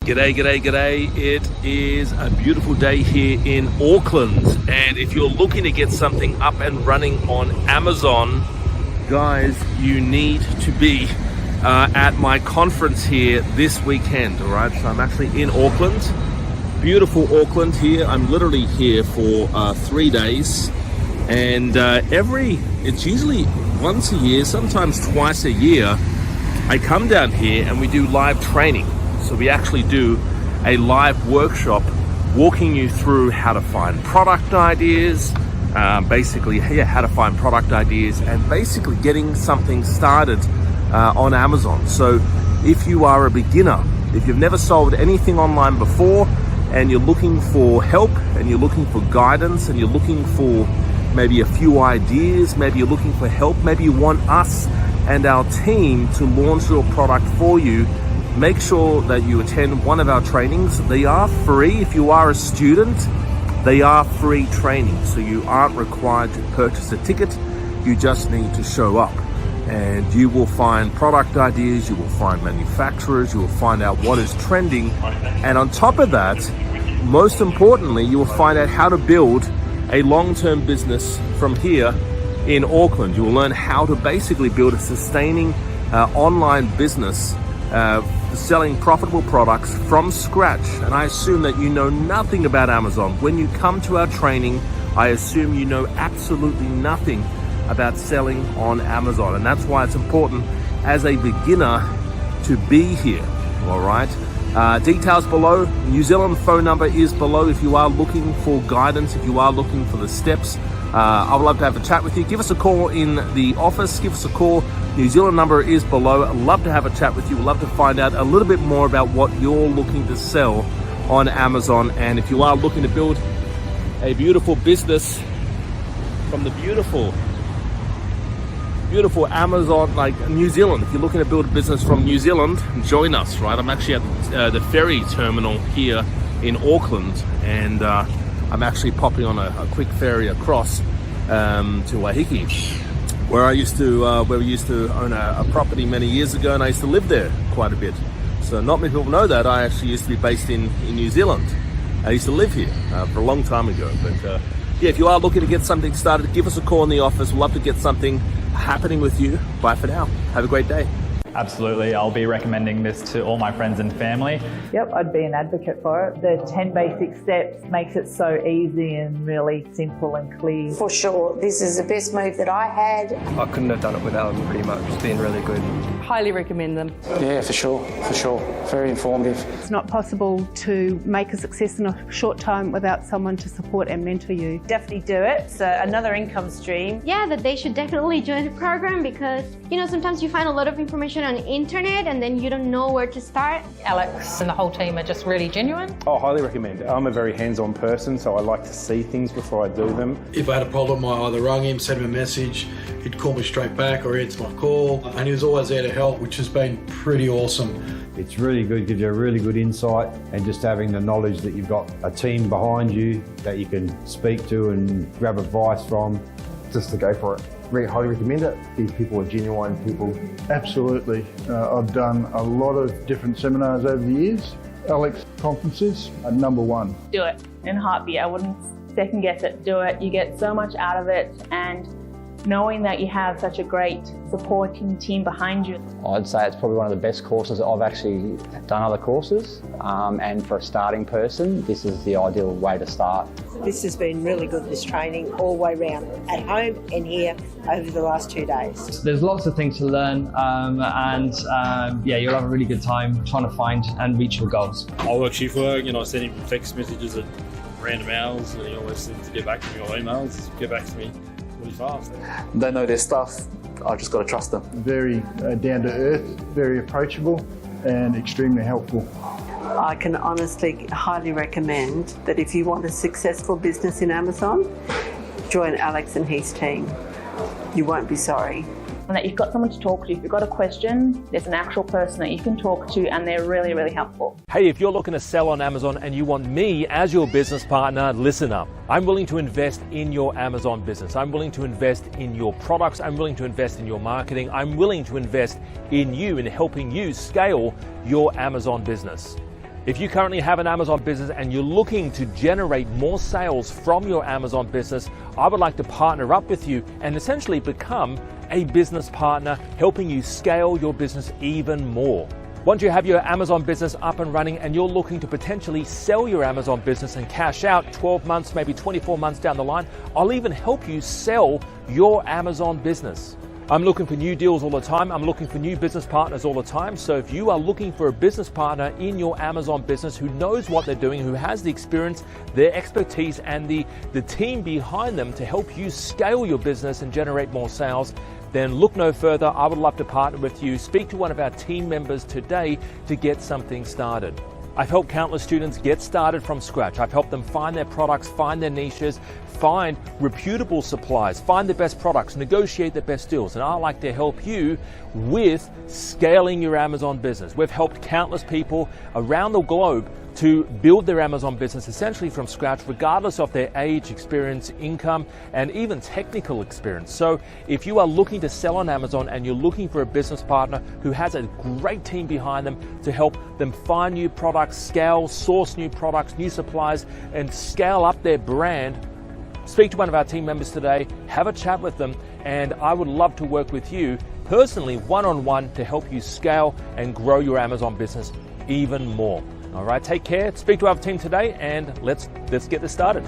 G'day. It is a beautiful day here in Auckland, and if you're looking to get something up and running on Amazon, guys, you need to be at my conference here this weekend. All right, so I'm actually in Auckland, beautiful Auckland here. I'm literally here for 3 days, and it's usually once a year, sometimes twice a year, I come down here and we do live training. So we actually do a live workshop walking you through how to find product ideas, how to find product ideas and basically getting something started on Amazon. So if you are a beginner, if you've never sold anything online before and you're looking for help and you're looking for guidance and you're looking for maybe a few ideas, maybe you're looking for help, maybe you want us and our team to launch your product for you, make sure that you attend one of our trainings. They are free. If you are a student, they are free training. So you aren't required to purchase a ticket. You just need to show up. And you will find product ideas, you will find manufacturers, you will find out what is trending. And on top of that, most importantly, you will find out how to build a long-term business from here in Auckland. You will learn how to basically build a sustaining online business selling profitable products from scratch. And I assume that you know nothing about Amazon. When you come to our training, I assume you know absolutely nothing about selling on Amazon. And that's why it's important as a beginner to be here. All right. Details below. New Zealand phone number is below if you are looking for guidance, if you are looking for the steps. I would love to have a chat with you. Give us a call in the office. Give us a call. New Zealand number is below. I'd love to have a chat with you. We'd love to find out a little bit more about what you're looking to sell on Amazon. And if you are looking to build a beautiful business from the beautiful Amazon, like New Zealand, if you're looking to build a business from New Zealand, join us, right? I'm actually at the ferry terminal here in Auckland, and I'm actually popping on a quick ferry across to Waiheke, where we used to own a property many years ago, and I used to live there quite a bit. So not many people know that I actually used to be based in New Zealand. I used to live here for a long time ago. But yeah, if you are looking to get something started, give us a call in the office. We'd love to get something happening with you. Bye for now. Have a great day. Absolutely, I'll be recommending this to all my friends and family. Yep, I'd be an advocate for it. The 10 basic steps makes it so easy and really simple and clear. For sure, this is the best move that I had. I couldn't have done it without them pretty much. It's been really good. Highly recommend them. Yeah, for sure. Very informative. It's not possible to make a success in a short time without someone to support and mentor you. Definitely do it. So another income stream. Yeah, that they should definitely join the program because, sometimes you find a lot of information on the internet and then you don't know where to start. Alex and the whole team are just really genuine. Oh, highly recommend it. I'm a very hands-on person, so I like to see things before I do them. If I had a problem, I either rang him, sent him a message, he'd call me straight back or he'd answer my call, and he was always there to help, which has been pretty awesome. It's really good, gives you a really good insight, and just having the knowledge that you've got a team behind you that you can speak to and grab advice from, just to go for it. Really highly recommend it. These people are genuine people. Absolutely. I've done a lot of different seminars over the years. Alex conferences are number one. Do it in a heartbeat. I wouldn't second guess it. Do it. You get so much out of it, and knowing that you have such a great supporting team behind you. I'd say it's probably one of the best courses. I've actually done other courses, and for a starting person, this is the ideal way to start. This has been really good, this training, all the way around, at home and here over the last 2 days. There's lots of things to learn, yeah, you'll have a really good time trying to find and reach your goals. I work shift work, I send him text messages at random hours, and he always seems to get back to me, or emails, get back to me really fast. They know their stuff, I just got to trust them. Very down to earth, very approachable and extremely helpful. I can honestly highly recommend that if you want a successful business in Amazon, join Alex and his team. You won't be sorry. And that you've got someone to talk to. If you've got a question, there's an actual person that you can talk to, and they're really, really helpful. Hey, if you're looking to sell on Amazon and you want me as your business partner, listen up. I'm willing to invest in your Amazon business. I'm willing to invest in your products. I'm willing to invest in your marketing. I'm willing to invest in you, in helping you scale your Amazon business. If you currently have an Amazon business and you're looking to generate more sales from your Amazon business, I would like to partner up with you and essentially become a business partner, helping you scale your business even more. Once you have your Amazon business up and running and you're looking to potentially sell your Amazon business and cash out 12 months, maybe 24 months down the line, I'll even help you sell your Amazon business. I'm looking for new deals all the time. I'm looking for new business partners all the time. So if you are looking for a business partner in your Amazon business who knows what they're doing, who has the experience, their expertise, and the team behind them to help you scale your business and generate more sales, then look no further. I would love to partner with you. Speak to one of our team members today to get something started. I've helped countless students get started from scratch. I've helped them find their products, find their niches, find reputable suppliers, find the best products, negotiate the best deals. And I'd like to help you with scaling your Amazon business. We've helped countless people around the globe to build their Amazon business essentially from scratch, regardless of their age, experience, income, and even technical experience. So if you are looking to sell on Amazon and you're looking for a business partner who has a great team behind them to help them find new products, scale, source new products, new supplies, and scale up their brand, speak to one of our team members today, have a chat with them, and I would love to work with you personally, one-on-one, to help you scale and grow your Amazon business even more. All right, take care, speak to our team today, and let's get this started.